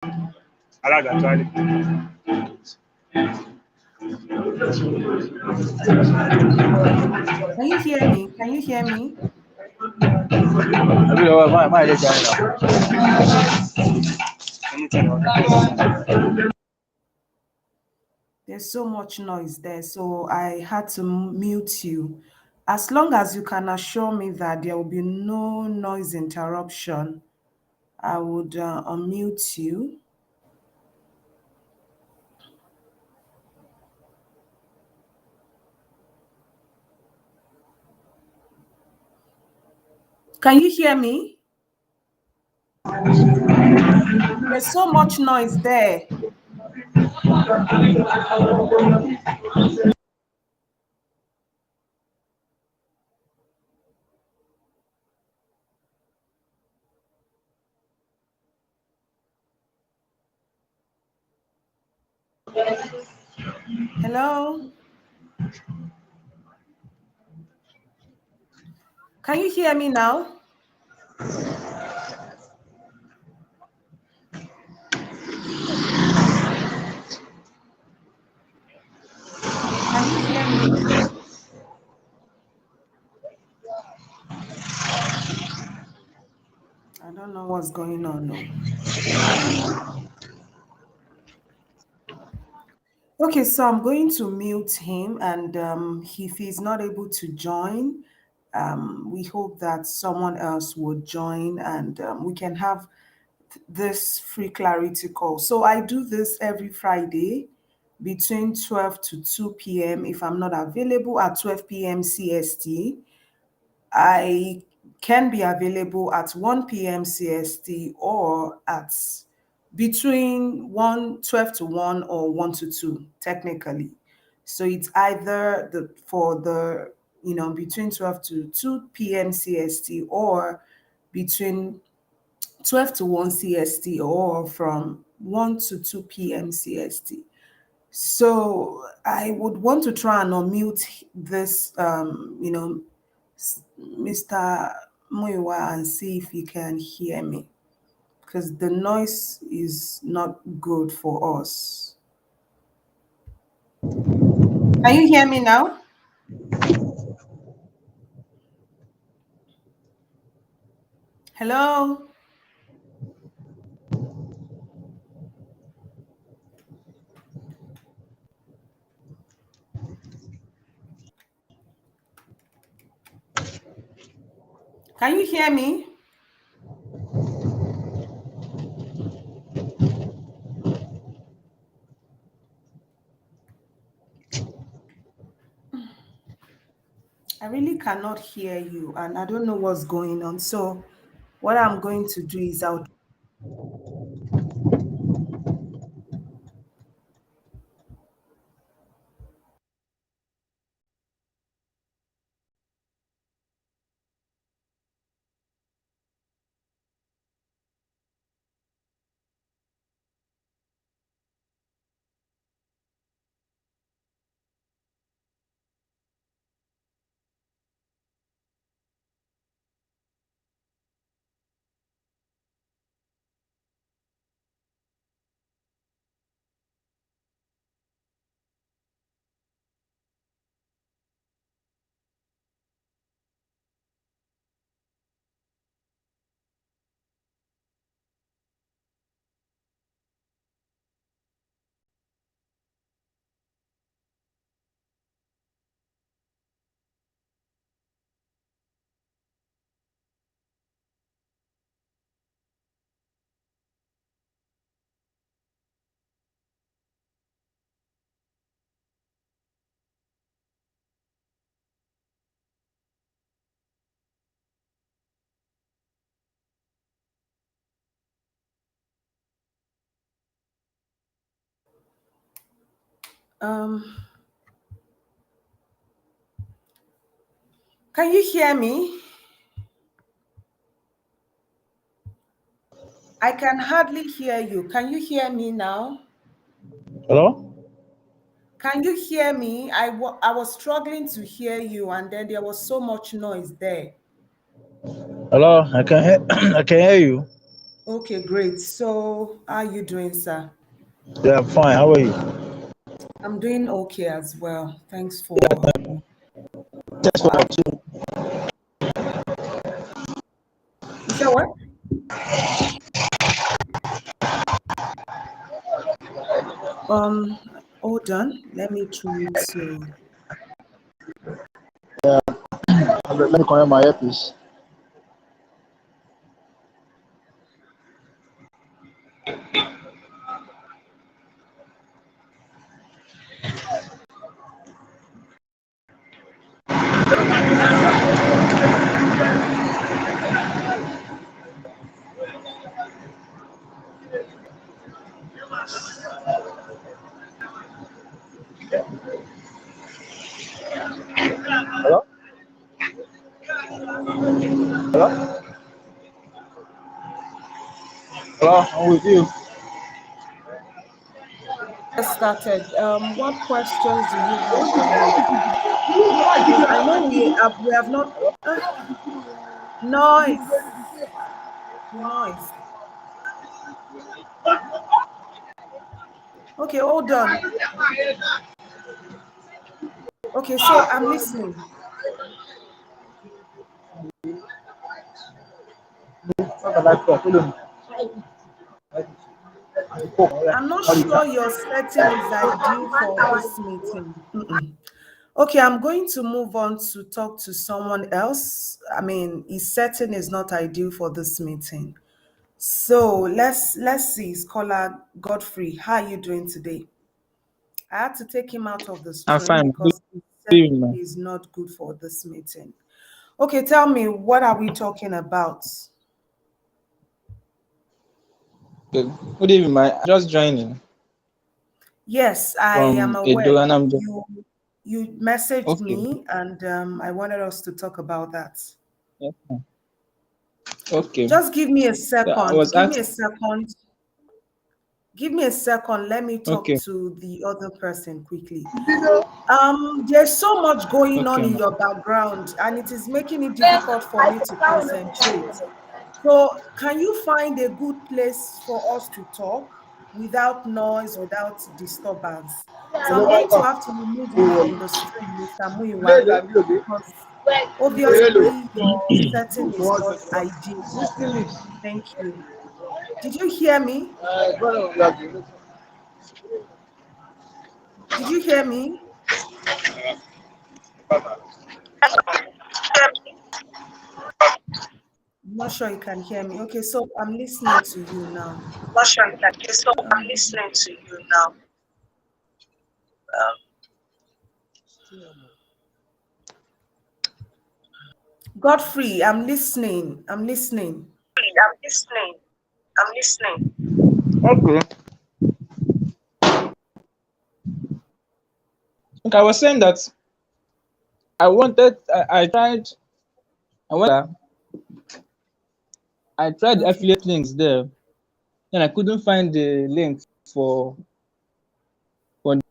Can you hear me? Can you hear me? There's so much noise there, so I had to mute you. As long as you can assure me that there will be no noise interruption, I would unmute you. Can you hear me? There's so much noise there. Hello? Can you hear me now? Can you hear me? I don't know what's going on now. Okay, so I'm going to mute him, and if he's not able to join, we hope that someone else would join, and we can have this free clarity call. So I do this every Friday between 12 to 2 p.m. If I'm not available at 12 p.m. CST, I can be available at 1 p.m. CST or at between 12 to 1 or 1 to 2, technically. So it's either between 12 to 2 p.m. CST or between 12 to 1 CST or from 1 to 2 p.m. CST. So I would want to try and unmute this, Mr. Muiwa, and see if you can hear me, because the noise is not good for us. Can you hear me now? Hello? Can you hear me? I really cannot hear you, and I don't know what's going on. So what I'm going to do is I'll Can you hear me? I can hardly hear you. Can you hear me now? Hello? Can you hear me? I was struggling to hear you, and then there was so much noise there. Hello, I can hear I can hear you. Okay, great. So, how are you doing, sir? Yeah, I'm fine. How are you? I'm doing okay as well. Thanks Thanks for for asking. tuning. You said what? Um, Hold on. Let me try to. Let me connect my earpiece. Hello? Hello? Hello? I'm with you. Just started. What questions do you have for me? Please, I know we have not. Uh, Noise, the noise. Okay, hold on. Okay, so I'm listening. I'm not sure your setting is ideal for this meeting. Mm-mm. Okay, I'm going to move on to talk to someone else. I mean, his setting is not ideal for this meeting. So let's see, Scholar Godfrey, how are you doing today? I had to take him out of the I'm stream fine. Good because his evening, setting ma'am. is not good for this meeting. Okay, tell me, what are we talking about? Good evening, ma'am. Just joining Yes, I am from aware. Edo, and I'm just You messaged okay. me, and I wanted us to talk about that. Yes, ma'am. Okay. Just give me a So I second. was Give me a asked. second. Give me a second. Let me talk Okay. to the other person quickly. There's so much going Okay, on in ma'am. your background, and it is making it difficult for me to concentrate. So, can you find a good place for us to talk without noise, without disturbance? So, I'm going to have to remove you from the stream, Mr. Muiwa, because obviously your setting is not ideal. Thank you. Did you hear me? Did you hear me? I'm not sure you can hear me. Okay, so I'm listening to you now. Not sure if that is so. I'm Um, listening to you now. Godfrey, I'm listening. I'm listening. I'm listening. I'm listening. Okay. Okay, I was saying that I tried, I tried the Okay. affiliate links there, and I couldn't find the link for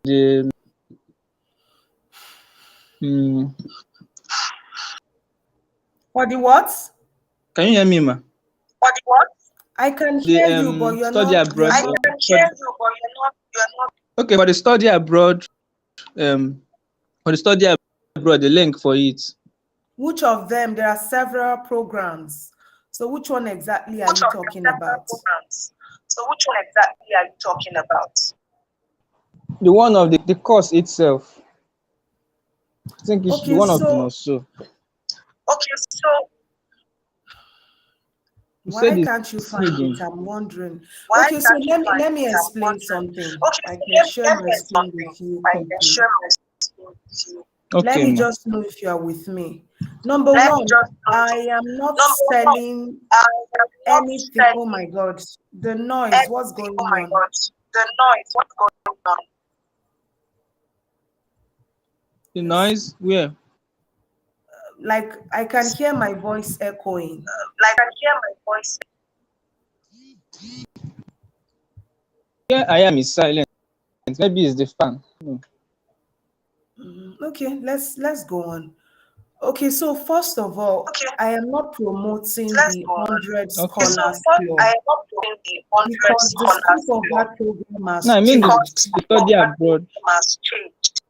the. Um, For the what? can you hear me, ma? For the what? I can The hear you, but you're study not. You're abroad. I not. can hear you, but you're not. You're not. Okay, for the study abroad, um, for the study abroad, the link for it. Which of them? There are several programs. So which one exactly are Which you of the talking several about? programs? So which one exactly are you talking about? The one of the course itself. I think it should be Okay, one of them so or so. Okay, so you why said can't you it's find it? hidden. I'm wondering. Why Okay, so can't you find let me it? I'm explain wondering. something. Okay, I so can share let my me get screen something. with you I can quickly. share my screen with you. Let Okay, me ma. just know if you are with me. Number Let me one, just I know. am not Number one, selling I am not anything. Oh my selling God, the noise, what's anything. Oh going my on? God, the noise. What's going on? The It's noise? Where? like I can hear my voice echoing. Like I hear my voice. Here I am is silent. Maybe it's the fan. Okay, let's go on. Okay, so first of all, Okay, I am not promoting let's the go on. 100 Okay. So Scholars first, I Club am not doing the 100 because the scholars scope of club that program No, has I mean because changed. the the scope of study that abroad. program has changed.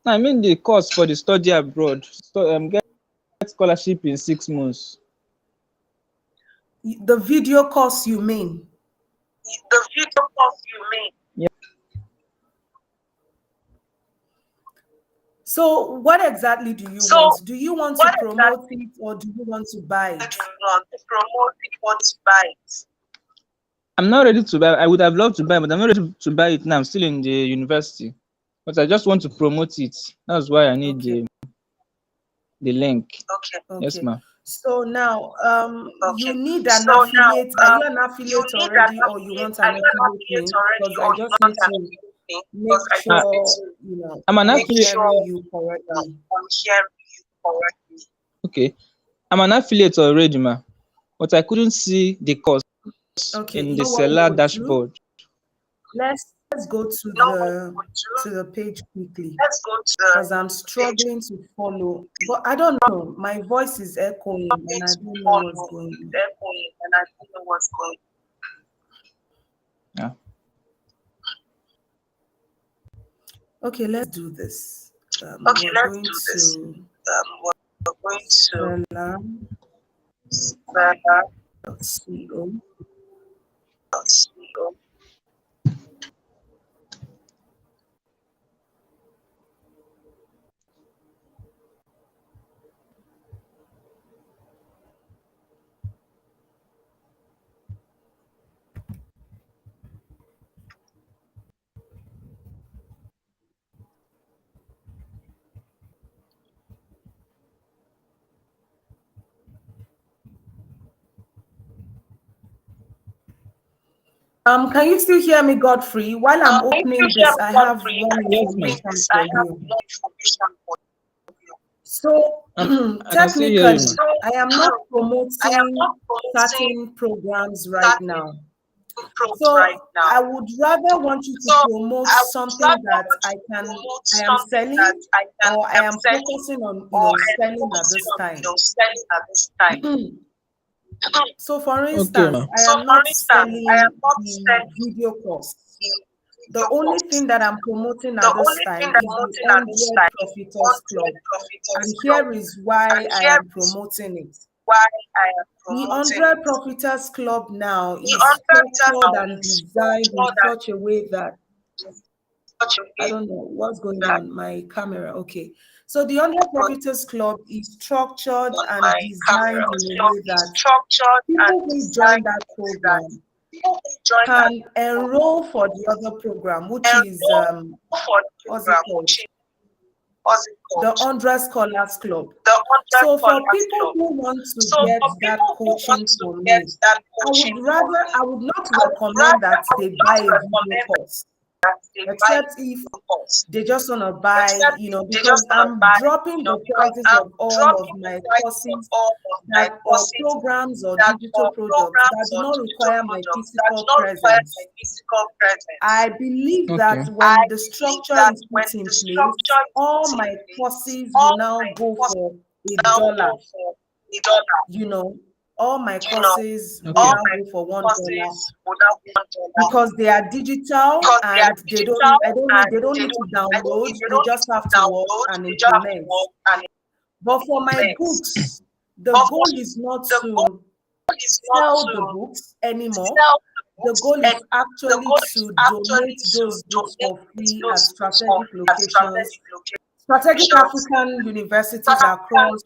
No, I mean the course for the study abroad. Get scholarship in 6 months. The video course you mean? The video course you mean? Yeah. So what exactly do you So want? Do you want to what promote it or do you want to buy exactly it? do you want to promote it? Want to buy it? I'm not ready to buy. I would have loved to buy, but I'm not ready to buy it now. I'm still in the university, but I just want to promote it. That's why I need Okay, the link. Okay. Yes, okay. ma'am. So now you Okay. need an So now affiliate. Are you an you affiliate need an already or you affiliate. want Are an you an affiliate affiliate link? already Because I or you just want need an to affiliate link? make Because I just Uh, need sure, to I'm an I'm make affiliate. sure hearing you correctly. I'm hearing you correctly. Okay, I'm an affiliate already, ma. But I couldn't see the course Okay, in you the know what we seller would do? dashboard. Let's go to You know what we would the do? page quickly Let's go to because I'm the page struggling to follow. But I don't know. My voice is echoing and I to don't know what's follow. going It's on. echoing and I don't know what's going Yeah. Okay, let's do this. on. Okay, We're let's going do this. to We're going to seller.co. seller.co. Can you still hear me, Godfrey? While I'm If you opening share this, I one have free, one Yes, ma'am. information I for have you. no information for you. So I can still hear you, technically, ma. So I am not I am promoting not promoting certain programs right certain now. pros right So now. I would rather want you to So promote I would something rather that want I to promote I am something that selling or I I am am selling focusing on, or I am selling at focusing this on time. selling at this time. So for Okay, instance, ma. I So am for not instance, I am selling not the selling video course. the The video only course. thing that I'm promoting The at this only thing time that I'm is the promoting at this 100 time is Profiters Club. 100 Profiters And Club. here is why And I here am is promoting it. why I am The promoting 100 it. Profiters Club now The is entrepreneurs structured now and is designed in structured such a way that and such a I way don't know what's going that on my camera. Okay. So the 100 Profiters Club is structured on and my camera designed in a club way is that structured and people who join designed that that program people who join that can program enroll for the other program, which is enroll for the what's it program, called? which is what's it The called? 100 Scholars Club. The 100 So for Scholars people Club. who want to So get for that people who want coaching to from get me, that coaching from me, I would not I would recommend rather that I they would buy not a video recommend course, that they buy except if the course. they just want to buy, Except they because just want to I'm buy, dropping the because prices I'm of all of dropping the my prices of courses all of my that or courses programs or that digital for products that programs do or not digital require my products that do physical not require my presence. physical presence. I believe that Okay. I when the believe structure that is when put in the place, structure is all put in my place, courses will all now my go courses for now $1. go for $1. You know, all my You know, courses will all Okay. now my go for $1 courses will now be $1 because they are digital because they are and digital and they don't they need to don't download. they They don't need just to have to work download, and they just have to implement. work and But for my implement. books, the But goal is not the goal to is not sell the to books anymore. sell the The books, goal and is the actually goal is to actually donate to those books donate for free at those books for strategic at locations, strategic strategic locations, African universities strategic across,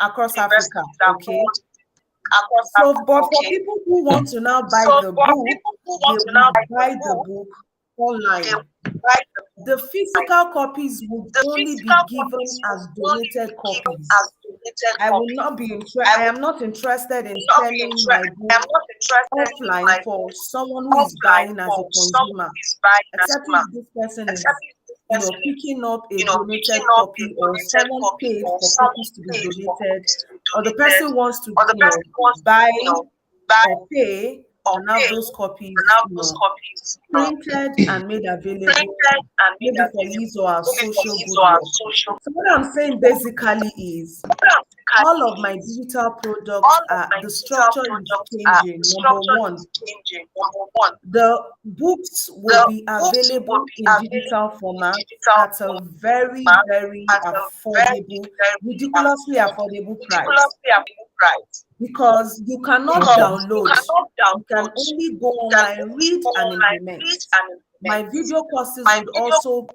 across Africa. universities Okay. across So, Africa. but for Okay. people who want to now buy So the for book, people who they want to now would buy the buy the book, book they online. buy the book The online. physical copies would The only be physical given copies as will only donated be given copies. as donated I will copies. not be I I will am not interested in not be selling my interested. I book am not interested in offline my for book someone who is offline buying as a for someone consumer, who is buying as except consumer. if this person is, Except if this person is, picking up a picking donated up a copy or donated someone copy paid or for someone copies to be paid for donated copies to be or the donated person wants to, or the person wants to, buy buy or pay and have those copies, printed and made available, maybe for use of our social good work. So what I'm saying basically is all of my digital products are the structure is changing. Number one, the books will be available in digital format at a very, very affordable, ridiculously affordable price because you cannot Okay. download. You can only go online, read and implement. My video courses would also, go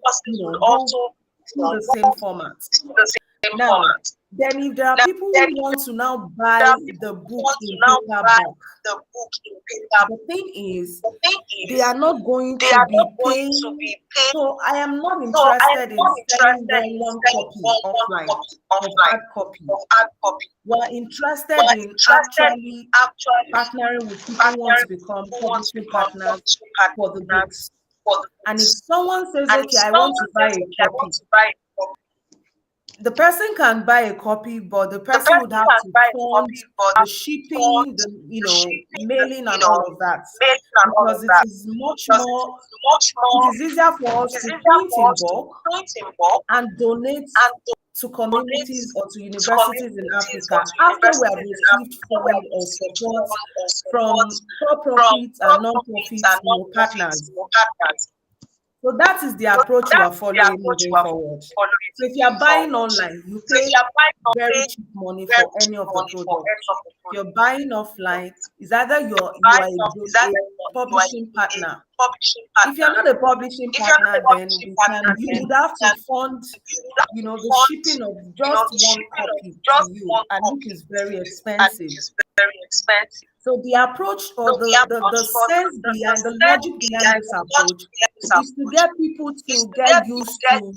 through the same format. Now, then if there are people who want to now buy the book in paperback, the thing is, they are not going to be paying. So I am not interested in selling one copy offline of hard copy. We're interested in actually partnering with people who want to become publishing partners for the books. And if someone says, okay, I want to buy a copy, the person can buy a copy, but the person would have to fund the shipping, the mailing and all of that. Because it is much more, it is easier for us to print in bulk and donate to communities or to universities in Africa after we have received fund or support from for-profit and non-profit partners. So that is the approach we are following moving forward. So if you are buying online, you pay very cheap money for any of the products. If you're buying offline, it's either you are a publishing partner. If you're not a publishing partner, then you would have to fund, the shipping of just one copy to you, and which is very expensive. So the approach or the sense behind the logic behind this approach is to get people to get used to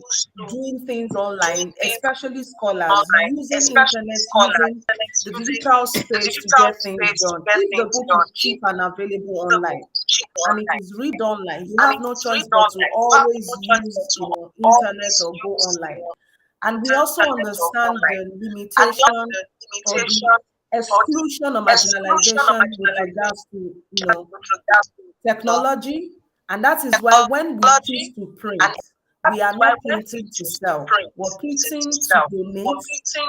doing things online, especially scholars, using internet, using the digital space to get things done. If the book is cheap and available online, and it is read online, you have no choice but to always use internet or go online. And we also understand the limitation or the exclusion or marginalization with regards to technology. And that is why when we choose to print, we are not printing to sell. We're printing to donate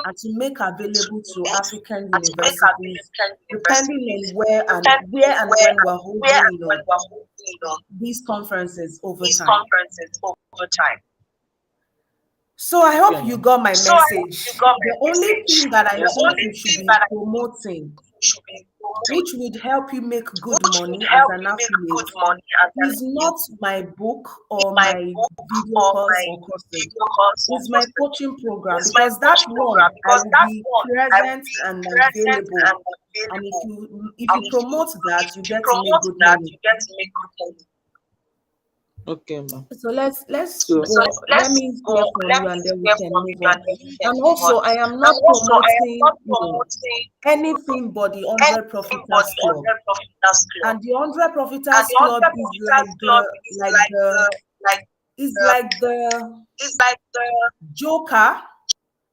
and to make available to African universities, depending on where and when we're holding these conferences over time. So I hope you got my message. The only thing that I think you should be promoting, which would help you make good money as an affiliate, is not my book or my video course or courses. It's my coaching program, because that one I will be present and available. And if you promote that, you get to make good money. Okay, ma'am. So let's go. Let me hear from you, and then we can move on. And also, I am not promoting anything but the 100 Profiters Club. And the 100 Profiters Club is like the joker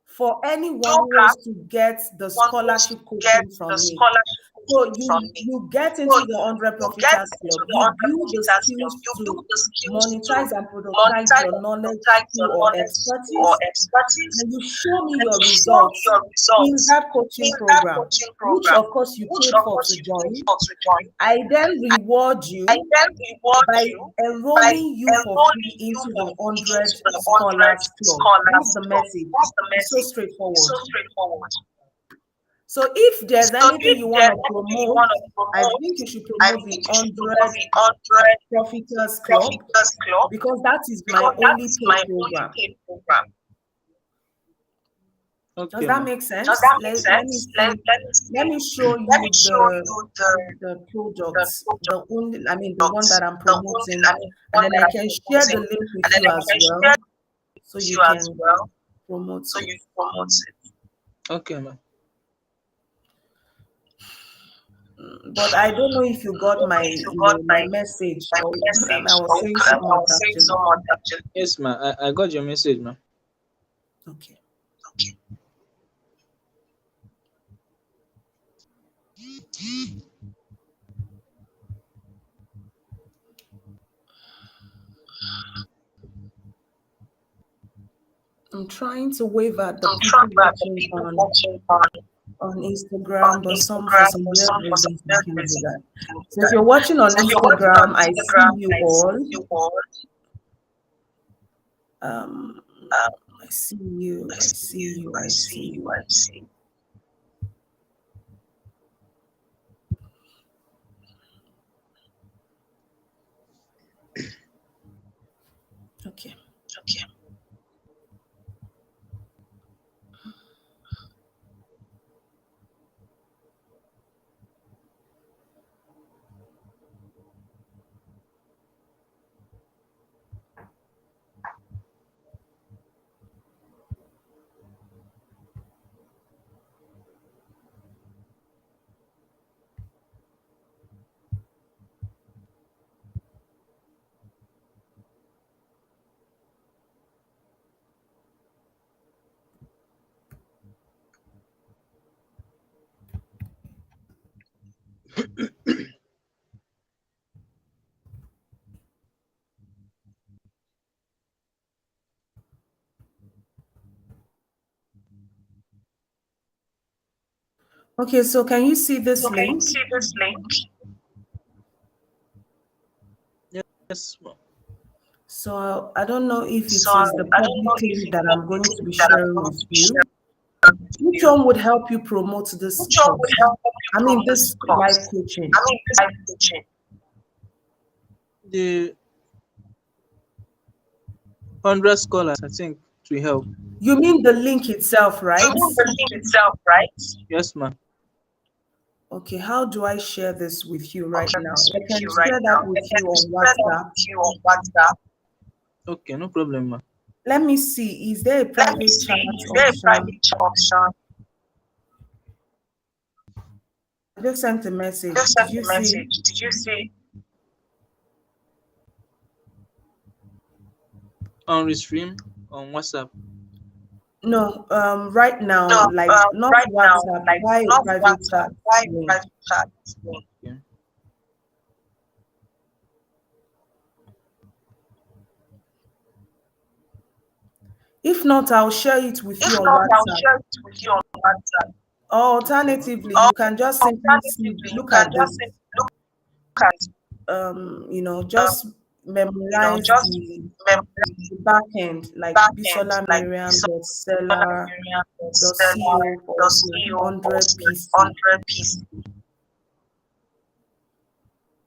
for anyone who wants to get the scholarship coaching from me. So you get into the 100 Profiters Club, you build the skills to monetize and productize your knowledge, skill, or expertise, and you show me your results in that coaching program, which of course you paid for to join. I then reward you by enrolling you for free into the 100 Scholars Club. That's the message. It's so straightforward. So if there's anything you want to promote, I think you should promote the 100 Profiters Club, because that is my only paid program. Okay, Does that ma'am. make sense? Let me show you the products, the one that I'm promoting, and then I can share the link with you as well, so you can promote it. Okay, ma'am. But I don't know if you got my message. Or, I was saying so much actually. Yes, ma'am. I got your message, ma'am. Okay. I'm trying to wave at the I'm trying people about the watching people watching on on Instagram, but some for Instagram, some or weird some for some reasons I weird can't do reason that. you can do So if that. you're watching on So if you're watching on Instagram, I see Instagram, you I see all. you all. Um, Um, I see you. I I see see you. you. I I see see you. you. I see. Okay. Okay. Okay. So can you see So this can you link? see this link? Yes, ma'am. So I don't know if So it is the I don't know public if link it's that I'm going to publicly be that I'm sharing going with to be you. sharing with Which you. one would help you promote this Which one would course? help you I mean, promote this this live course? coaching. I mean, this live coaching. The 100 scholars, I think, it will help. You mean the link itself, You right? mean the link itself, right? Yes, ma'am. Okay, how do I share this with you I'll right share now? this I with can you right share now. that I with can you on share that WhatsApp. with you on WhatsApp. Okay, no problem, ma'am. Let me see, is there a Let me private chat see. Is there a option? private chat option? I just sent a message. Just Did sent you a see? message. Did you see? On Restream, on WhatsApp. No, right No, now, like not right now, WhatsApp, like why a not private WhatsApp. chat Why link? private chat link? Okay. If not, I'll share it with If you on not, I'll WhatsApp. share it with you on WhatsApp. Or Okay, no alternatively, problem. you Or can just simply see, alternatively, you look can at just this, say, look at just memorize just memorize the back end, like back end, like Bisola-Mariam.Seller.co Bisola-Mariam, Stella, the forward slash CEO of 100 PC. 100 PC.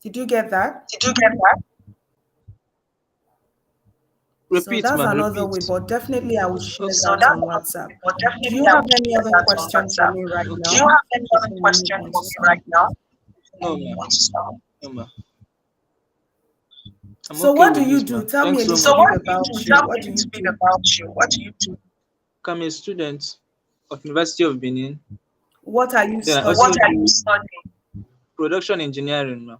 Did you get that? Did you get that? So Repeat, that's ma'am. another way, Repeat. but definitely I will share Okay. So that that's on another WhatsApp. thing, but Do definitely you I have will any share other that on question for WhatsApp. me right Do now you Okay. have any other before we move question on for to me some? right now? No, ma'am. Want to start? No, ma'am. I'm So okay what do with you this, do? ma'am. Tell me Thanks a so little So much. bit what do you about do? you. Tell me What a do little you bit do? about you. What do you do? I'm a student of University of Benin. What are you Then I also What are studying? you do studying? production engineering, ma'am.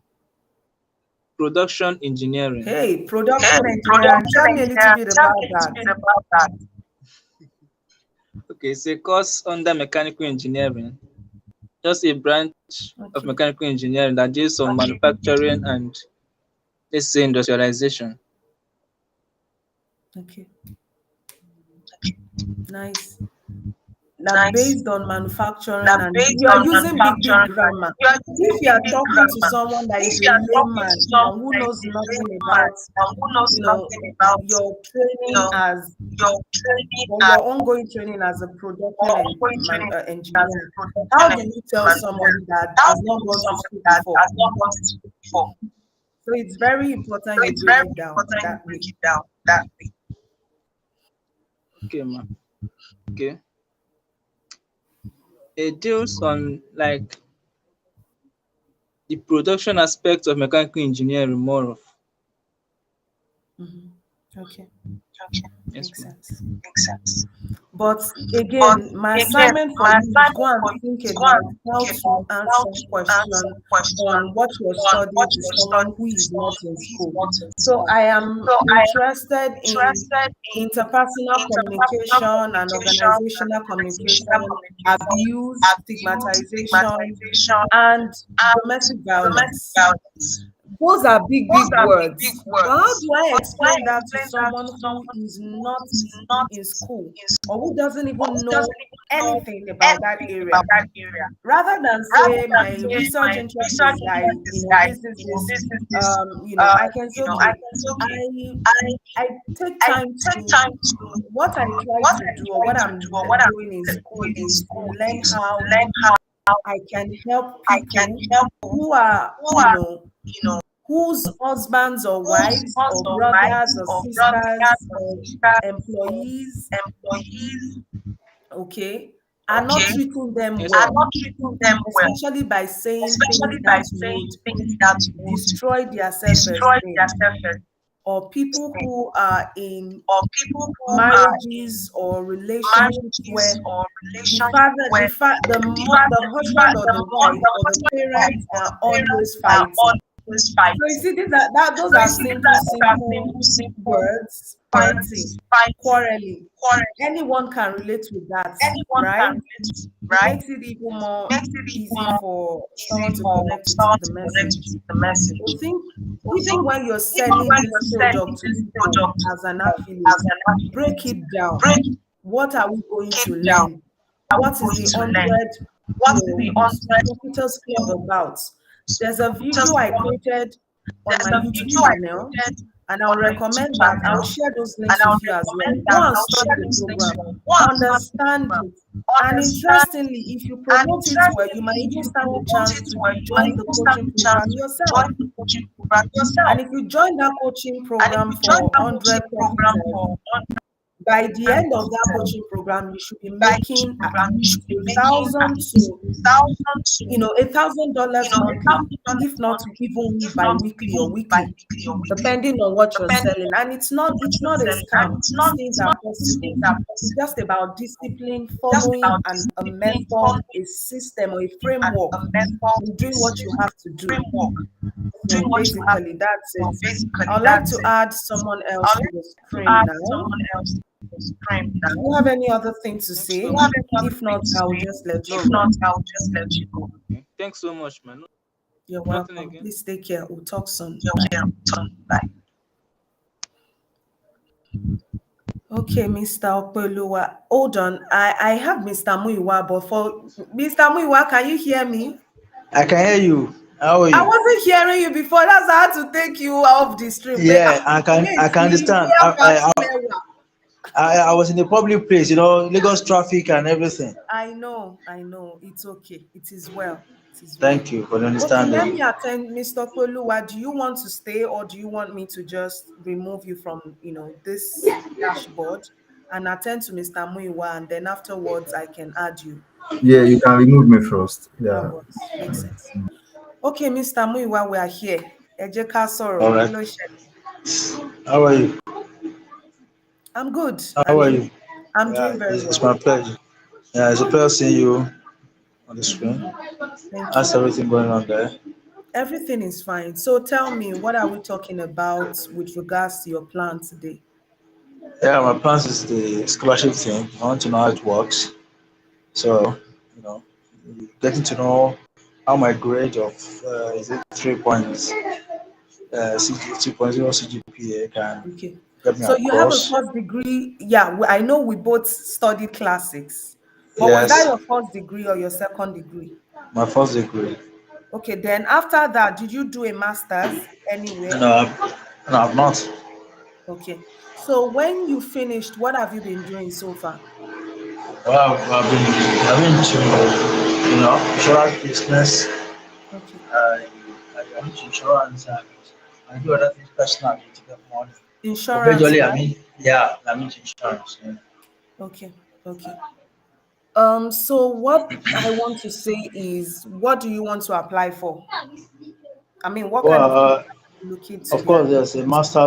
Production engineering. Hey, Hey, production engineering. production Tell me a little engineer. bit Tell about me a little that. bit about that. Okay, it's a course under mechanical engineering. Just a branch of Okay. mechanical engineering that deals on manufacturing and, let's say, industrialization. Okay. Nice. That Nice. based on manufacturing That and based you are on using big manufacturing, grammar. you are If using you are big talking to grammar. someone that If is you a are talking to layman someone and who that is knows a nothing layman about, and who knows you know, nothing about your training your as your training or and your ongoing training as a or production ongoing training as a engineer, how production do you tell engineer, somebody that how has do not you gone to someone school that before? has not gone to school before? So it's very So important you it's break very it down important you that break way. it down that way. Okay, ma'am. Okay. It deals on like the production aspect of mechanical engineering more of. Mhm. Okay, Okay, Yes, makes ma'am. sense. makes sense. But But again, my again, assignment for my you is go assignment and for you think is go and about how think to about how answer to answer question question on what you're on what studying to you're someone studying who to is not someone in who is school. not in So school. I am So I am interested in interested in interpersonal interpersonal communication and communication and organizational organizational communication, communication, abuse, abuse, stigmatization, stigmatization, and and domestic domestic violence. violence. Those are big, Those big are big, big words. But how words. do I But why explain that to explain that to someone who someone is who not is not in school in or who school doesn't or even who know doesn't even know anything about that anything area? about that area? Rather than Rather say than my say research my interest research is like, interest is like, this is this, I can say, I okay, can say, okay, I I I take I time take to time to what I try what to I do or try what to I'm do or what doing in I'm school doing in is to school learn is to how learn how I can help I can people help who are, who are, you know, whose husbands or whose wives or hustle brothers wives or or brothers sisters or or sisters or employees, employees, okay, are not okay, treating them Yes, are ma'am. well, not treating them well, especially by saying things especially by that saying would things that would destroy their destroy their self-esteem, self-esteem, or people who are in or people who are in marriages or relationships marriages where or the relationships father, where the husband or the wife the or the husband and wife parents or the are parents always are fighting. always So you fighting. see, those So you are see, simple, those are simple simple, simple words. words, Fighting, fighting, quarreling. quarreling. Anyone can relate with that, Anyone can right? relate, It right? makes it even more Makes it even easy more for easy someone to for connect with someone the to connect message. with the message. So think, So even think, when you're even selling when this you're selling product to this people product to as an people affiliate, as an break affiliate, it down. break What are we going it to down. learn? Are we What is going the to learn? 100, What is the hundred, Marketers Club about? There's a video just I created on there's my a YouTube video I channel, created and I on would my YouTube recommend that I'll channel, share those and links I with would you as well. recommend Go that and I'll study share the those links program, for go and study the understand program, it. And understand interestingly, if you and promote it well, you interestingly, might if even you stand a promote chance it to well, you might join the even stand coaching a chance program to yourself. join the coaching program yourself. And if you join that coaching And if program you join for that 100 coaching program profiters, for by the 100 end of that profiters, coaching program, you should be by each making at program, you least should be making at least 1,000 to $1,000 monthly, $1,000 if not monthly, even if not bi-weekly or even weekly, bi-weekly or weekly, depending on what you're depending selling. on And what it's you're not a selling. And scam. These things are these things possible. are It's possible. just about discipline, Just following about a discipline, method, following a system, or a and framework, a method, and a doing what you system, have to do. framework, So doing what you have basically, to do. that's So it. basically, I'd like that's to it. add someone else I'll to let the to stream add now. someone else to the frame Do now. you have any other thing to Thanks Do so you say? much. have any other If thing not, to I will say? just let you If go. not, I'll just let you go. Okay. Thanks so much, man. You're Nothing welcome. again. Please take care. We'll talk soon. You're Bye. welcome. Bye. Okay, Mr. Opeluwa. Hold on. I have Mr. Muiwa, but for Mr. Muiwa, can you hear me? I can hear you. How are I you? wasn't hearing you before. That's why I had to take you off the stream. But Yeah, I wait, can see, understand. I was in a public place, Lagos traffic and everything. I know. It's okay. It is well. It is well. Thank you for the Okay, let understanding. me attend, Mr. Poluwa. Do you want to stay or do you want me to just remove you from, this dashboard and attend to Mr. Muiwa and then afterwards I can add you? Yeah, you can remove me first. That Yeah. works. Makes sense. Okay, Mr. Muiwa, we are here. Ẹ jẹ́ ká All sọ̀rọ̀. Kí right. ló ṣẹlẹ̀? How are you? I'm good. How And are you? you? I'm Yeah, doing very it's well. my pleasure. Yeah, it's a pleasure seeing you on the screen. Mhm. Thank How's you. everything going on there? Everything is fine. So tell me, what are we talking about with regards to your plan today? Yeah, my plans is the scholarship thing. I want to know how it works. So, you know, getting to know how my grade of is it 3 points, 2.0 CGPA can Okay. get me So you have a across. first degree. Yeah, I know we both studied classics. But was that Yes, your first degree or your second degree? my first degree. Okay, then after that, did you do a master's anywhere? No, no, I've not. Okay. So when you finished, what have you been doing so far? Well, I've been to, insurance business. Okay. I'm into insurance and I do other things personally to get money. But Insurance, majorly, right? yeah, I'm into insurance. Yeah. Okay. Okay. So what I want to say is, what do you want to apply for? I mean, what kind Well, of course are you looking to of be course, there's a admitted to?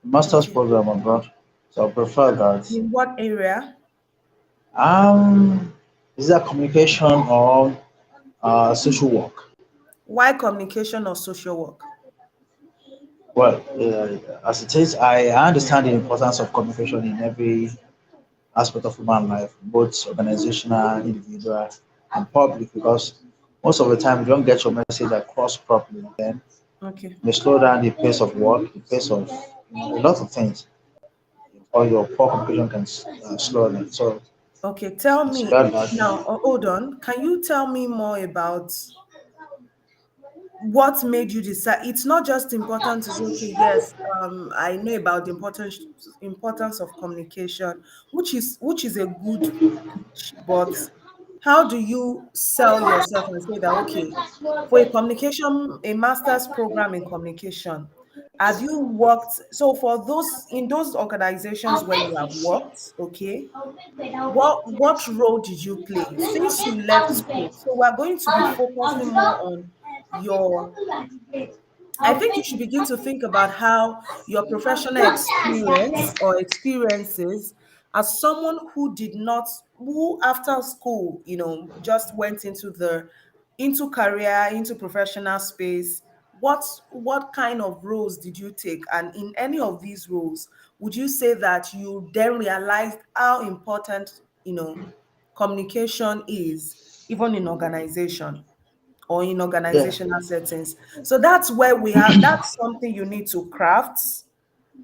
master's Okay. program abroad. So I prefer that. In what area? Um, is that communication or social work? Why communication or social work? Well, as it is, I understand the importance of communication in every aspect of human life, both organizational, individual, and public, because most of the time you don't get your message across properly. Then Okay. you slow down the pace of work, the pace of a lot of things, or your poor communication can slow down. So Okay. Tell it's me bad, bad thing. now, hold on. Can you tell me more about what made you decide? It's not just important to say, okay, yes, I know about the importance of communication, which is a good pitch, but how do you sell yourself and say that, okay, for a master's program in communication, have you worked, so for those in those organizations where you have worked, okay, what role did you play since you left school? So we're going to be focusing more on your, I think you should begin to think about how your professional experience or experiences as someone who did not, who after school, just went into career, into professional space. What kind of roles did you take? And in any of these roles, would you say that you then realized how important, communication is, even in organization? Or in Yeah. organizational settings. So that's where we have, that's something you need to craft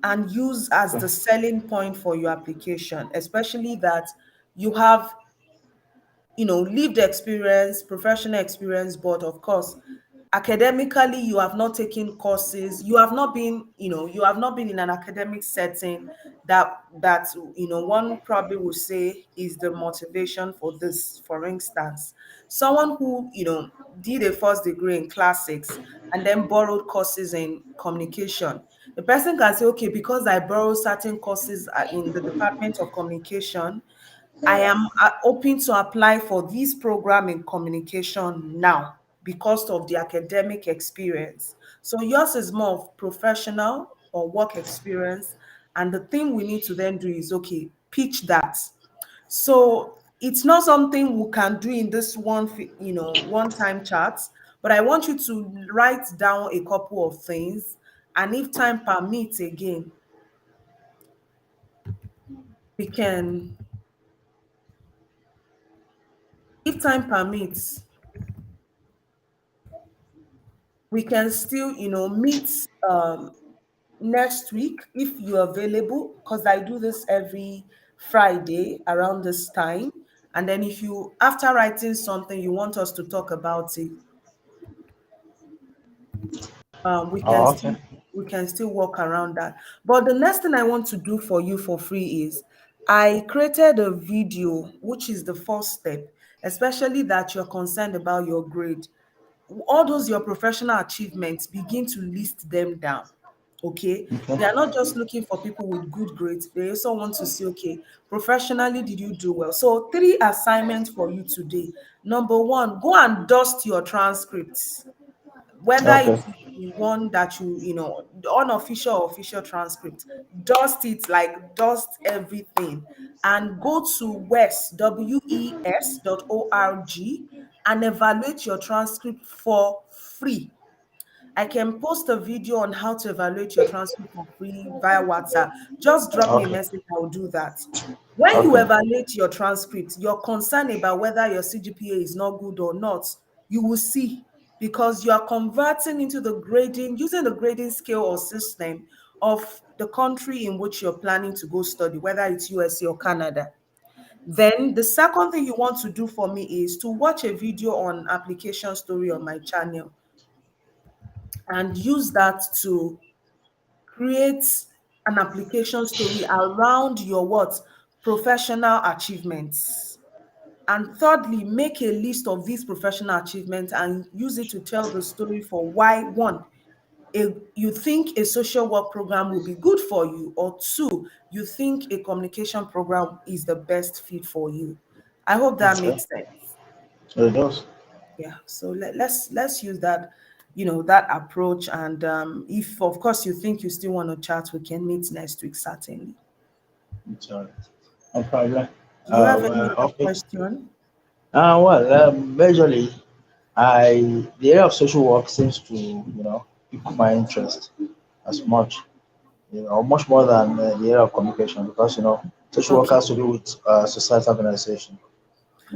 and use as Okay. the selling point for your application, especially that you have, lived experience, professional experience, but of course, academically, you have not taken courses, you have not been in an academic setting that one probably would say is the motivation for this. For instance, someone who, did a first degree in classics and then borrowed courses in communication. The person can say, okay, because I borrowed certain courses in the Department of Communication, I am hoping to apply for this program in communication now because of the academic experience. So yours is more of professional or work experience. And the thing we need to then do is, okay, pitch that. So it's not something we can do in this one time chat, but I want you to write down a couple of things. And if time permits again, we can, if time permits, we can still, meet next week if you're available, because I do this every Friday around this time. And then if you, after writing something, you want us to talk about it, um, we can Oh, still okay. we can still work around that. But the next thing I want to do for you for free is I created a video, which is the first step, especially that you're concerned about your grade. All those your professional achievements, begin to list them down. Okay, Okay. they are not just looking for people with good grades, they also want to see, okay, professionally, did you do well? So three assignments for you today. Number one, go and dust your transcripts, whether it Okay. is the one that the unofficial or official transcript. Dust it, like dust everything, and go to wes.org and evaluate your transcript for free. I can post a video on how to evaluate your transcript for free via WhatsApp. Just drop me a Okay. message, I will do that. When you Okay. evaluate your transcript, you're concerned about whether your CGPA is not good or not, you will see, because you are converting into the grading, using the grading scale or system of the country in which you're planning to go study, whether it's USA or Canada. Then the second thing you want to do for me is to watch a video on application story on my channel and use that to create an application story around your what? Professional achievements. And thirdly, make a list of these professional achievements and use it to tell the story for why, one, you think a social work program will be good for you, or two, you think a communication program is the best fit for you. I hope that Okay. makes sense. It does. Yeah, so let's use that, that approach. And if of course you think you still want to chat, we can meet next week, certainly. It's all right. No problem. Do you have any Well, other okay. question? Majorly, the area of social work seems to, pique my interest as much, much more than the area of communication, because social work Okay. has to do with societal organization.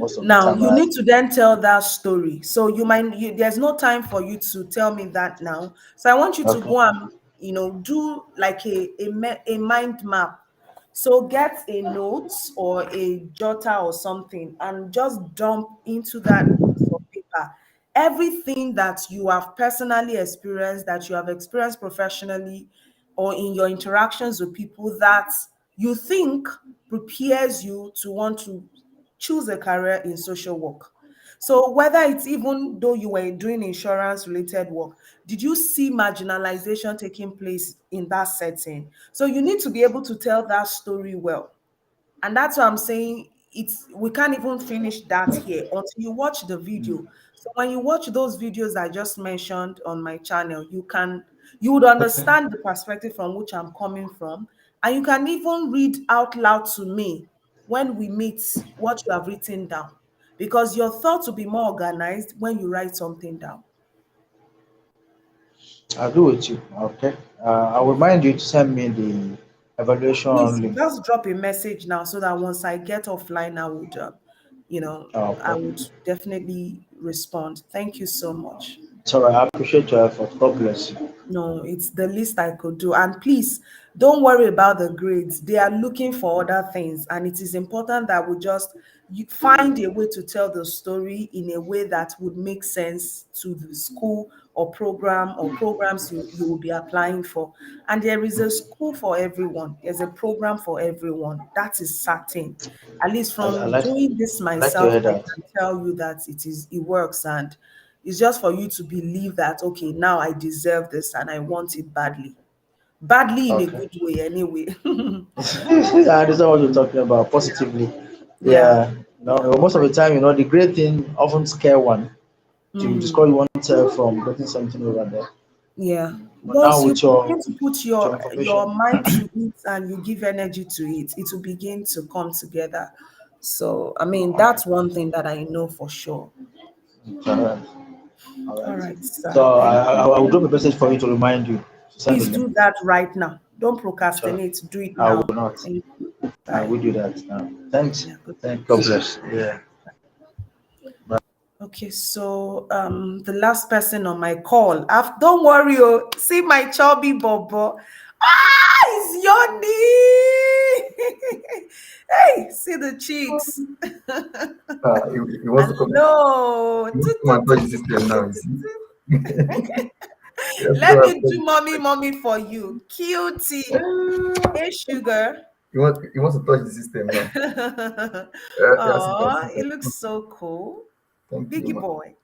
most of the Now time. you need to then tell that story. So there's no time for you to tell me that now. So I want you to Okay. go and do like a mind map. So get a note or a jotter or something and just dump into that piece of paper everything that you have personally experienced, that you have experienced professionally, or in your interactions with people that you think prepares you to want to choose a career in social work. So whether it's even though you were doing insurance related work, did you see marginalization taking place in that setting? So you need to be able to tell that story well. And that's why I'm saying we can't even finish that here until you watch the video. So when you watch those videos I just mentioned on my channel, you would Okay. understand the perspective from which I'm coming from. And you can even read out loud to me when we meet what you have written down. Because your thoughts will be more organized when you write something down. I'll do with you. Okay. I'll remind you to send me the evaluation Please link. just drop a message now so that once I get offline, I Okay. would definitely respond. Thank you so much. Sorry, I appreciate your effort. God bless you. No, it's the least I could do. And please don't worry about the grades. They are looking for other things. And it is important that we just find a way to tell the story in a way that would make sense to the school or program or programs you will be applying for. And there is a school for everyone, there's a program for everyone. That is certain. At least I, I from like doing this I like to myself, hear I that. can tell you that it works. And it's just for you to believe that, okay, now I deserve this and I want it badly. Badly in a Okay. good way, anyway. I understand what you're talking about positively. Yeah, Yeah. yeah. Most of the time, the great thing often scare one to Mm, discourage oneself from getting something over there. yeah. But now Once you with your begin to put with your your information, mind to it and you give energy to it, it will begin to come together. So, I mean, okay. that's one thing that I know for sure. All right. All All right. right, sir. So Thank you. I will drop a message for you to remind you to send the Please link. do that right now. Don't So procrastinate. Do it I will now. not. Thank you. I Bye. will do that now. Thanks. Yeah, good Thank God night. bless. Yeah. Okay, so the last person on my call. Don't worry, oh, see my chubby bobo. Ah, it's Yoni. Hey, see the cheeks. He wants to come. Hello. He wants to come and touch the system now. You see, he wants to Let come me and touch do the mommy, mommy for you. Cutie. system. Hey, sugar. He wants to touch the system now. Yes, you can Oh, see it that. looks so cool. Thank you, Biggie man. boy.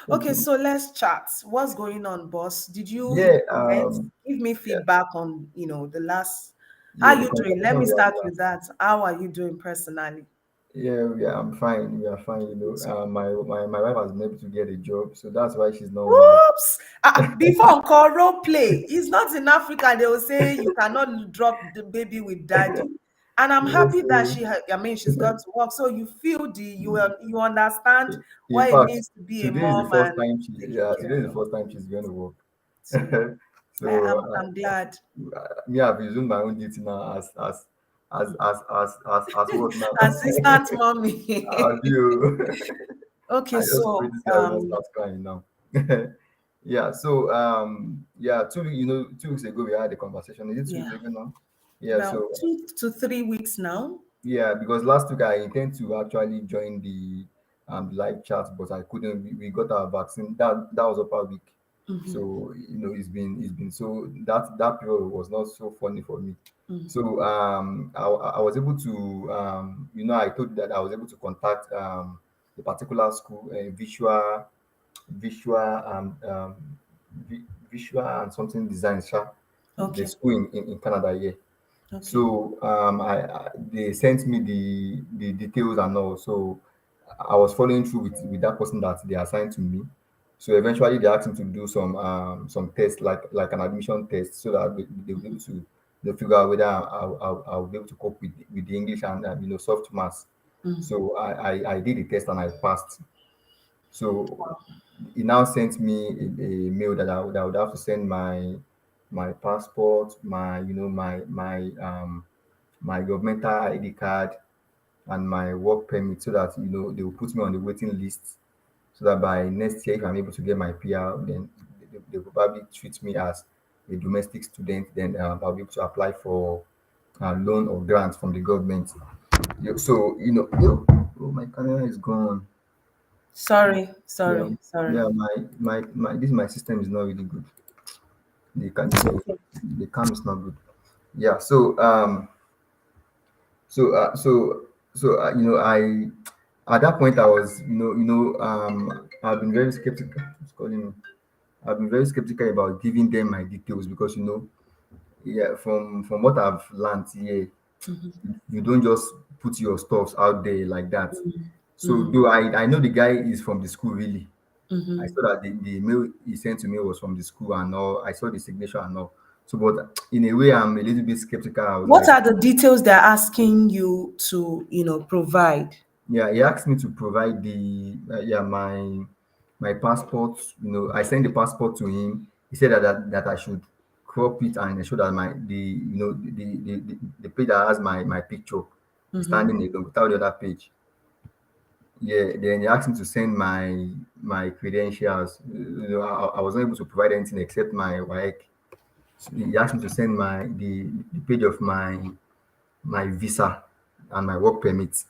Thank Okay, you. so let's chat. What's going on, boss? Did you Yeah, implement? Give me yeah, feedback on, the last. How yeah. are The you doing? Let conversation me we had start with last. that. How are you doing personally? Yeah, I'm fine. We are fine. It's My wife has been able to get a job, so that's why she's not home. Oops. Before encore role play, it's not in Africa. They will say you cannot drop the baby with daddy. And I'm Yes, happy that so I mean, she's gone to work. So you feel you understand in what it fact, means to be a today is the mom first and time taking today care is the of. first time she's going to work. So So I'm glad. me, I've resumed my own duty now as what now? Assistant mommy. As you, Okay, I just pray so this guy will not start crying now. Yeah. So yeah, 2 weeks ago we had a conversation. Is it 2 weeks yeah, ago now? Yeah. about So 2 to 3 weeks now. yeah, because last week I intend to actually join the live chat, but I couldn't. We got our vaccine. That was upper week, Hmm. so it's been so that period was not so funny for me. Hmm. So I was able to I told you that I was able to contact the particular school, visual visual and something design, sha, the Okay, school in Canada here. okay. So they sent me the details and all. So I was following through with that person that they assigned to me. So eventually they asked me to do some tests like an admission test so that they'll be able to they'll figure out whether I'll be able to cope with the English and soft maths. Mm. So I did the test and I passed. So he now sent me a mail that I would have to send my passport, my governmental ID card, and my work permit, so that they will put me on the waiting list, so that by next year, if I'm able to get my PR, then they will probably treat me as a domestic student. Then I'll be able to apply for a loan or grant from the government. So oh, my camera is gone. Sorry, Yeah, sorry, sorry. yeah. My system is not really good. The cam It's okay. the cam is not good. Yeah. So I at that point I was I've been very skeptical. Who's calling me? I've been very skeptical about giving them my details, because yeah, from what I've learned here, you don't just put your stuffs out there like that. So Mm-hmm. though I know the guy is from the school really. I Mm-hmm. saw that the mail he sent to me was from the school and all. I saw the signature and all. So, but in a way, I'm a little bit skeptical. I was What like, are the details they're asking you to, provide? yeah, he asked me to provide my passport. I sent the passport to him. He said that I should crop it and show that the page that has my picture is Mm-hmm. standing alone without the other page. Yeah, then he asked me to send my credentials. I was not able to provide anything except my WAEC. So he asked me to send the page of my visa and my work permit.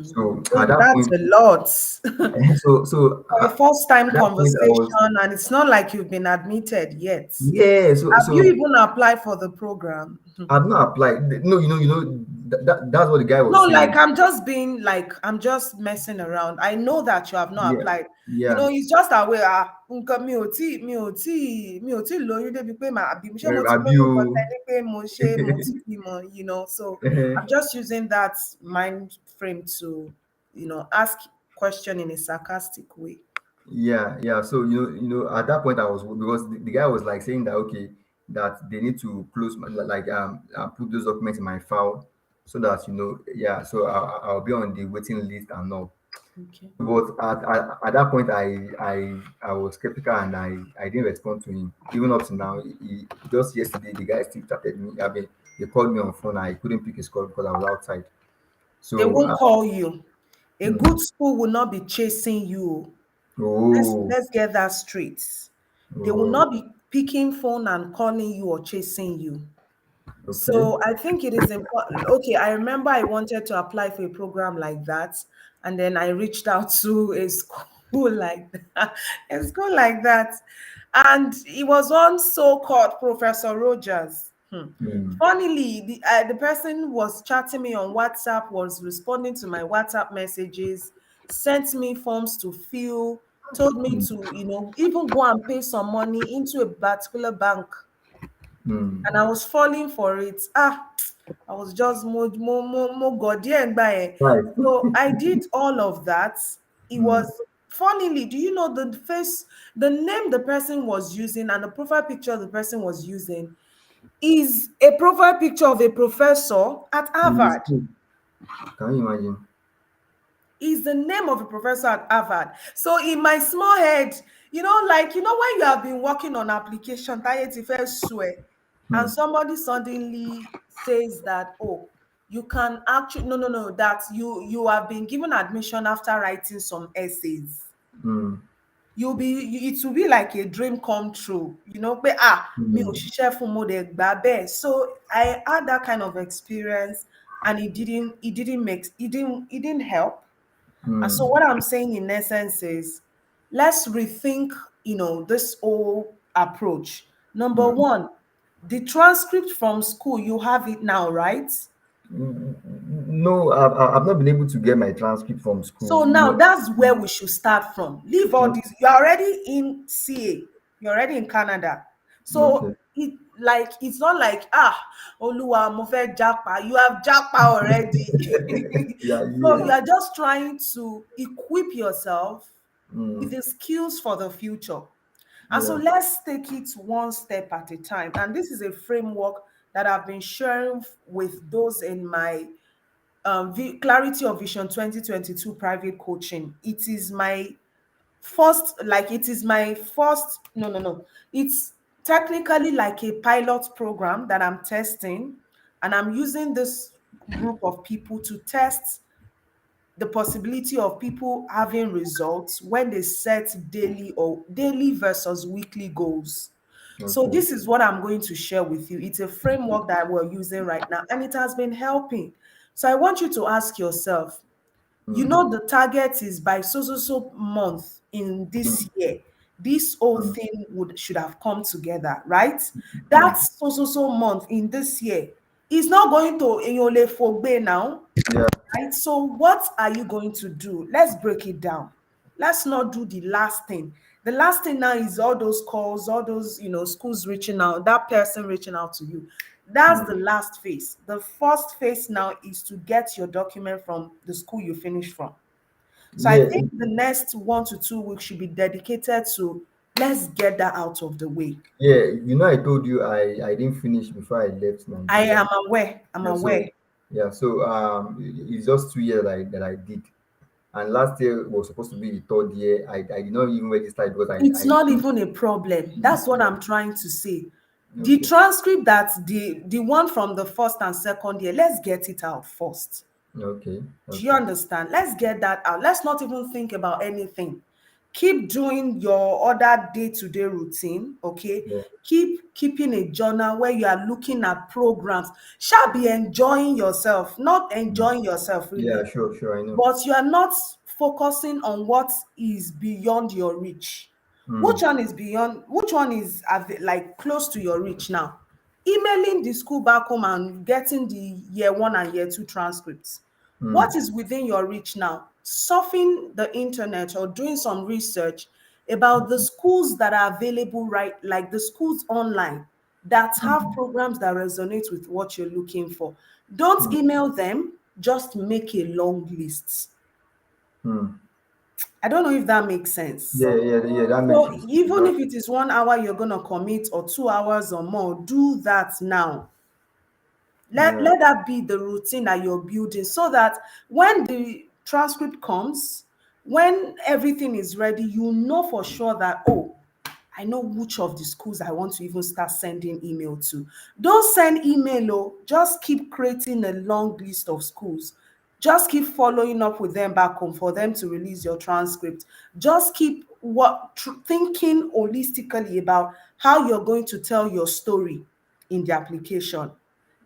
So at that That's point, a lot. so For a first time at that point I was, conversation, and it's not like you've been admitted yet. yeah. So Have you so even applied for the program? I've not applied. No, that's what the guy No, was like saying. I'm just messing around. I know that you have not Yeah, applied. yeah. He's just aware. Nǹkan mi ò tí lóyún débi pé àbí ṣé mo ti Have lóyún kan you? tẹ́lẹ̀ pé mo ti bímọ. So I'm just using that mind frame to, ask question in a sarcastic way. Yeah, yeah. So at that point I was, because the guy was like saying that, okay, that they need to close put those documents in my file, so that yeah, so I'll be on the waiting list and all. Okay. But at that point I was skeptical, and I didn't respond to him even up to now. Just yesterday the guy still chatted me. I mean, he called me on phone. I couldn't pick his call because I was outside. They So won't call you. A mm, good school will not be chasing you. Let's oh, let's get that straight. They will oh, not be picking phone and calling you or chasing you. okay. So I think it is important. Okay, I remember I wanted to apply for a program like that, and then I reached out to a school like that, and it was on so-called Professor Rogers. Mm, Funnily, the person was chatting me on WhatsApp, was responding to my WhatsApp messages, sent me forms to fill, told me mm, to, even go and pay some money into a particular bank, mm. and I was falling for it. I was just mo godie ngba yen. Right. So I did all of that. It was Mm, funnily, do you know the name the person was using and the profile picture the person was using is a profile picture of a professor at in the Harvard. school, can you imagine? Is the name of a professor at Harvard. So in my small head, when you have been working on application, Taye ti fẹ́ swear, and Mm, somebody suddenly says that, oh, you can actually no, that you have been given admission after writing some essays. mm, It will be like a dream come true, pé mi ò mm, ṣiṣẹ́ fún mo dẹ̀ gbà bẹ́ẹ̀. So I had that kind of experience, and it didn't help. And so mm, what I'm saying in essence is, let's rethink, this whole approach. Number mm. one, the transcript from school, you have it now, right? No, I've not been able to get my transcript from So school. now that's where we should start from. Leave all this. You're already in CA. You're already in Canada. So Okay. it's not like Oluwa mo fẹ́ japa. You have japa already. Yeah, So yeah. you are just trying to equip yourself with Mm, the skills for the future. And so yeah. let's take it one step at a time. And this is a framework that I've been sharing with those in my Clarity of Vision 2022 private coaching. It is my first, no. It's technically like a pilot program that I'm testing, and I'm using this group of people to test the possibility of people having results when they set daily versus weekly goals. So Okay. this is what I'm going to share with you. It's a framework that we're using right now, and it has been helping. So I want you to ask yourself, you Mm, know, the target is by so month in this mm, year, this whole mm, thing should have come together, right? That mm. month in this year is not going to Enyole Fogbe now, Yeah. right? So what are you going to do? Let's break it down. Let's not do the last thing. The last thing now is all those calls, all those, schools reaching out, that person reaching out to you. That's the Mm. last phase. The first phase now is to get your document from the school you finished from. So I Yeah. think the next 1 to 2 weeks should be dedicated to, let's get that out of the way. Yeah. I told you I didn't finish before I left I Nigeria. am aware. I'm Yeah. aware. So it's just 2 years that I did. And last year was supposed to be the third year. I did not even register it because It's I not knew. even a problem. That's what I'm trying to say. The Okay. transcript that the one from the first and second year, let's get it out first. Okay. Do you Okay. understand? Let's get that out. Let's not even think about anything. Keep doing your other day-to-day routine, okay? Yeah. Keep keeping a journal where you are looking at programs. Shall be enjoying yourself, not Mm. enjoying yourself Yeah. really, Sure. Sure. I know. but you are not focusing on what is beyond your reach. Which Mm. one is beyond, which one is like close to your reach now? Emailing the school back home and getting the year 1 and year 2 transcripts. What Mm. is within your reach now? Surfing the internet or doing some research about the schools that are available, right? Like the schools online that have Mm. programs that resonate with what you're looking for. Don't Mm. email them, just make a long list. Mm. I don't know if that makes sense. Yeah. Yeah. Yeah. That makes So sense. even if it is 1 hour you're going to commit or 2 hours or more, do that now. Yeah. Let that be the routine that you're building so that when the transcript comes, when everything is ready, you know for sure that, oh, I know which of the schools I want to even start sending email to. Don't send email, oh, just keep creating a long list of schools. Just keep following up with them back home for them to release your transcript. Just keep thinking holistically about how you're going to tell your story in the application.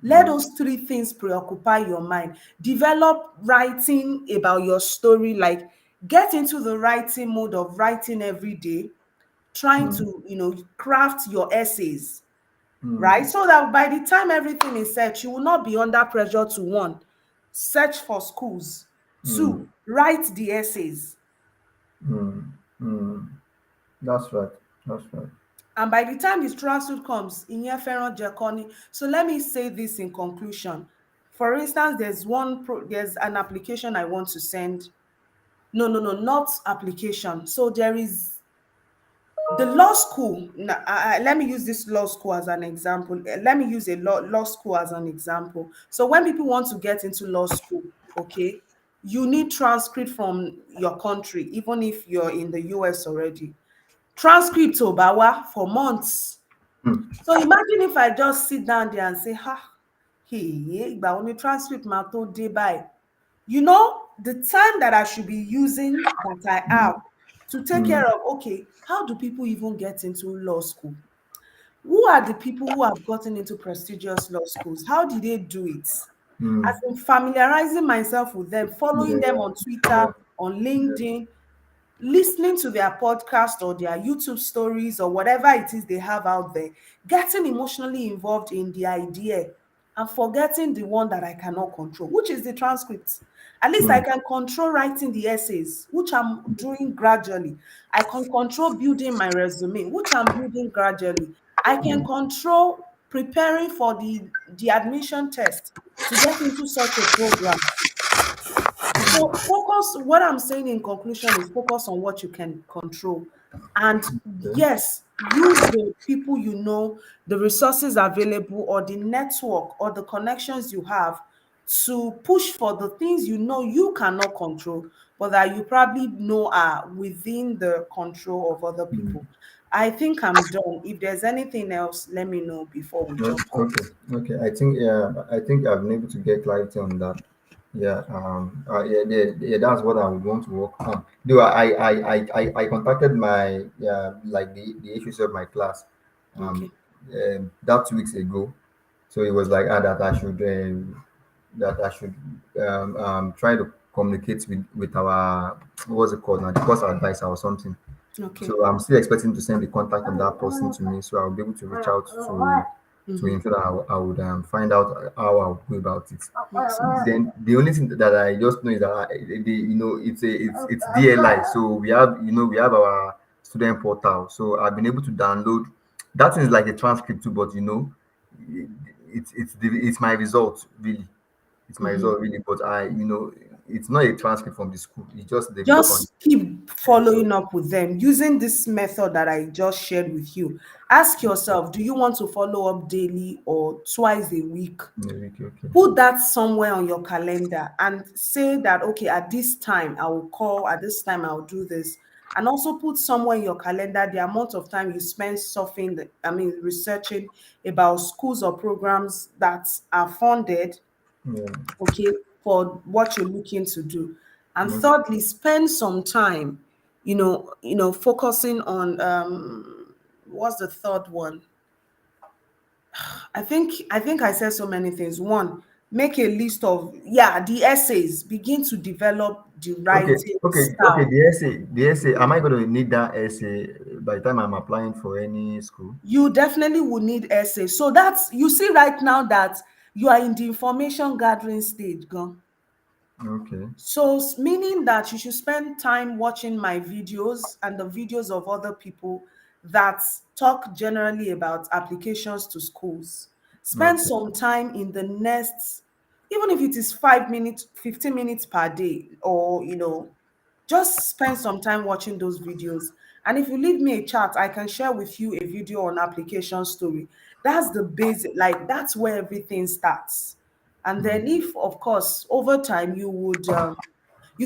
Let Mm. those three things preoccupy your mind. Develop writing about your story, like get into the writing mode of writing every day, trying Mm. to, craft your essays, right? Mm. So that by the time everything is set, you will not be under pressure to, one, search for schools, Mm. two, write the essays. Mm. Mm. That's right. That's right. And by the time this transcript comes, Inye Feron Jekoni. So let me say this in conclusion. For instance, there's an application I want to send. No, no, no, not application. So there is the law school. Let me use this law school as an example. Let me use a law school as an example. So when people want to get into law school, okay, you need transcript from your country, even if you're in the US already. Transcript Obawa for months. Mm. So imagine if I just sit down there and say, hey, ìgbà wo ni transcript máa tó dé báyìí? You know, the time that I should be using that I have to take Mm. care of, okay, how do people even get into law school? Who are the people who have gotten into prestigious law schools? How did they do it? As Mm. in familiarizing myself with them, following Yeah. them on Twitter, Yeah. on Yeah. LinkedIn, listening to their podcast or their YouTube stories or whatever it is they have out there, getting emotionally involved in the idea and forgetting the one that I cannot control, which is the transcripts. At least I Mm. can control writing the essays, which I'm doing gradually. I can control building my resume, which I'm building gradually. I can control preparing for the admission test to get into such a program. So focus, what I'm saying in conclusion is focus on what you can control. And Okay. yes, use the people you know, the resources available, or the network or the connections you have to push for the things you know you cannot control, but that you probably know are within the control of other Mm. people. I think I'm done. If there's anything else, let me know before we jump out. Okay, okay. I think I've been able to get clarity on that. Yeah, yeah, that's what I would want to work on. Though I contacted my like the issues of my class, um, Okay. that 2 weeks ago. So it was like that I should try to communicate with our what's it called now, the course advisor or something. Okay. So I'm still expecting to send the contact of that person to me, so I'll be able to reach out to Mm-hmm. him so that I would find out how I'll go about it. Makes sense. Then the only thing that I just know is that it's DLI, so we have our student portal. So I've been able to download that is like a transcript too, but it's my result really. It's my Mm-hmm. result really, but it's not a transcript from the school. It's just the result on. Just keep following up with them using this method that I just shared with you. Ask yourself, do you want to follow up daily or twice a week? Okay, okay. Put that somewhere on your calendar and say that, okay, at this time I will call, at this time I'll do this. And also put somewhere in your calendar the amount of time you spend surfing, researching about schools or programs that are funded, Yeah. okay, for what you're looking to do. And Okay. thirdly, spend some time, focusing on what's the third one? I think I said so many things. One, make a list of, yeah, the essays. Begin to develop the Okay, writing okay. style. The essay. Am I going to need that essay by the time I'm applying for any school? You definitely will need essays. So that's, you see right now that you are in the information gathering stage, gone. Okay, So, meaning that you should spend time watching my videos and the videos of other people that talk generally about applications to schools. Spend okay, some time in the next, even if it is 5 minutes, 15 minutes per day, or just spend some time watching those videos. And if you leave me a chat, I can share with you a video on application story. That's the basic, like that's where everything starts. And then, if of course over time you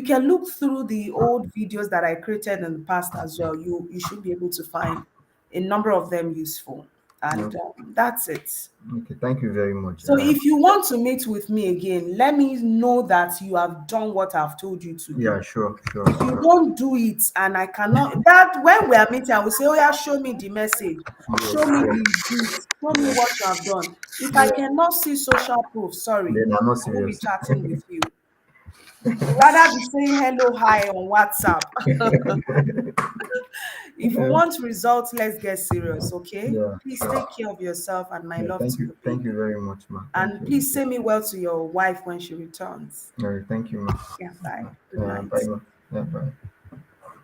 can look through the old videos that I created in the past as well. You should be able to find a number of them useful. And okay. that's it. Okay. Thank you very much. So if you want to meet with me again, let me know that you have done what I've told you to Yeah, do. sure, sure, If you sure. don't do it and I cannot, that when we are meeting, I will say, oh yeah, show me the message, show Yes, me yes, the this, show me yes, what you have done. If I yes. cannot see social proof, sorry, Then I'm not I won't be serious. chatting with you. Rather be saying hello, hi on WhatsApp. If we Yeah, want results, let's get serious, okay? yeah, Please sure. take care of yourself and my Yeah, love to the thank you baby. very much, ma. Thank And you. please say me well to your wife when she returns. Thank you, ma. Yeah, bye. Good Bye, night. ma. Yeah, bye.